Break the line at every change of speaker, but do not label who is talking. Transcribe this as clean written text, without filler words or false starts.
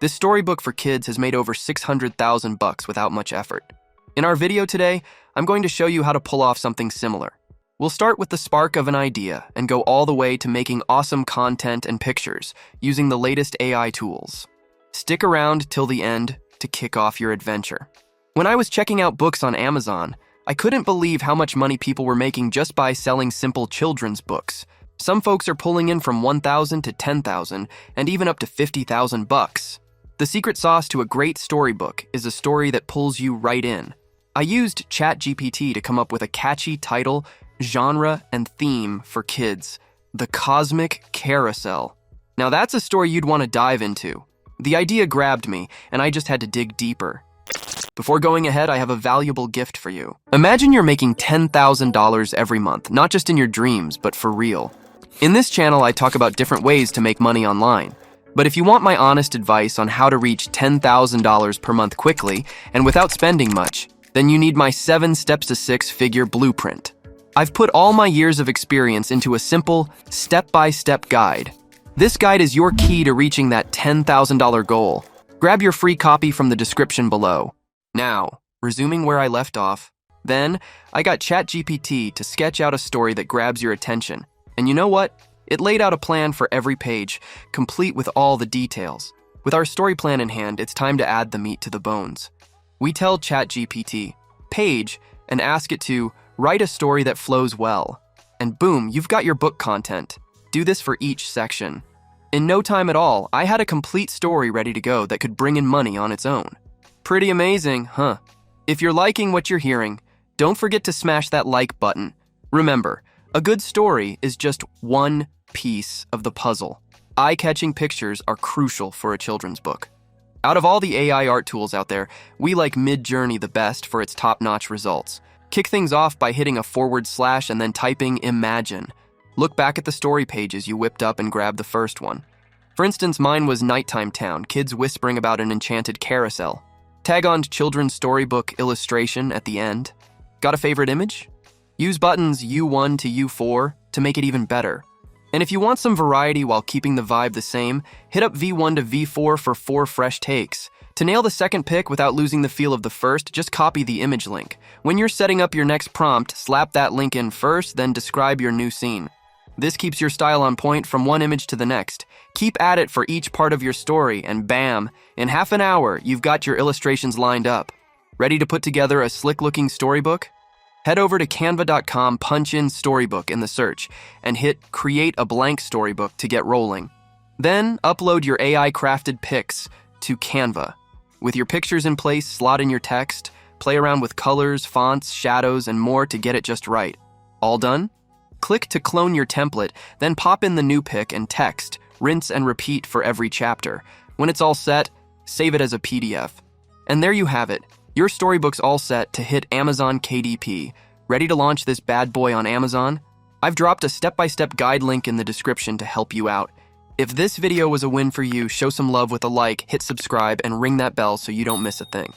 This storybook for kids has made over 600,000 bucks without much effort. In our video today, I'm going to show you how to pull off something similar. We'll start with the spark of an idea and go all the way to making awesome content and pictures using the latest AI tools. Stick around till the end to kick off your adventure. When I was checking out books on Amazon, I couldn't believe how much money people were making just by selling simple children's books. Some folks are pulling in from $1,000 to $10,000 and even up to $50,000 bucks. The secret sauce to a great storybook is a story that pulls you right in. I used Chat GPT to come up with a catchy title, genre, and theme for kids, the Cosmic Carousel. Now that's a story you'd want to dive into. The idea grabbed me, and I just had to dig deeper. Before going ahead, I have a valuable gift for you. Imagine you're making $10,000 every month, not just in your dreams, but for real. In this channel, I talk about different ways to make money online. But if you want my honest advice on how to reach $10,000 per month quickly and without spending much, then you need my 7 steps to 6-figure blueprint. I've put all my years of experience into a simple, step-by-step guide. This guide is your key to reaching that $10,000 goal. Grab your free copy from the description below. Now, resuming where I left off, then I got Chat GPT to sketch out a story that grabs your attention. And you know what? It laid out a plan for every page, complete with all the details. With our story plan in hand, it's time to add the meat to the bones. We tell Chat GPT, page, and ask it to write a story that flows well. And boom, you've got your book content. Do this for each section. In no time at all, I had a complete story ready to go that could bring in money on its own. Pretty amazing, huh? If you're liking what you're hearing, don't forget to smash that like button. Remember, a good story is just one piece of the puzzle. Eye-catching pictures are crucial for a children's book. Out of all the AI art tools out there, we like Midjourney the best for its top-notch results. Kick things off by hitting a / and then typing imagine. Look back at the story pages you whipped up and grab the first one. For instance, mine was Nighttime Town, kids whispering about an enchanted carousel. Tag on children's storybook illustration at the end. Got a favorite image? Use buttons U1 to U4 to make it even better. And if you want some variety while keeping the vibe the same, hit up V1 to V4 for 4 fresh takes. To nail the second pick without losing the feel of the first, just copy the image link. When you're setting up your next prompt, slap that link in first, then describe your new scene. This keeps your style on point from one image to the next. Keep at it for each part of your story, and bam, in half an hour, you've got your illustrations lined up. Ready to put together a slick-looking storybook? Head over to canva.com, punch in storybook in the search, and hit create a blank storybook to get rolling. Then upload your AI-crafted pics to Canva. With your pictures in place, slot in your text, play around with colors, fonts, shadows, and more to get it just right. All done? Click to clone your template, then pop in the new pic and text, rinse and repeat for every chapter. When it's all set, save it as a PDF. And there you have it. Your storybook's all set to hit Amazon KDP. Ready to launch this bad boy on Amazon? I've dropped a step-by-step guide link in the description to help you out. If this video was a win for you, show some love with a like, hit subscribe, and ring that bell so you don't miss a thing.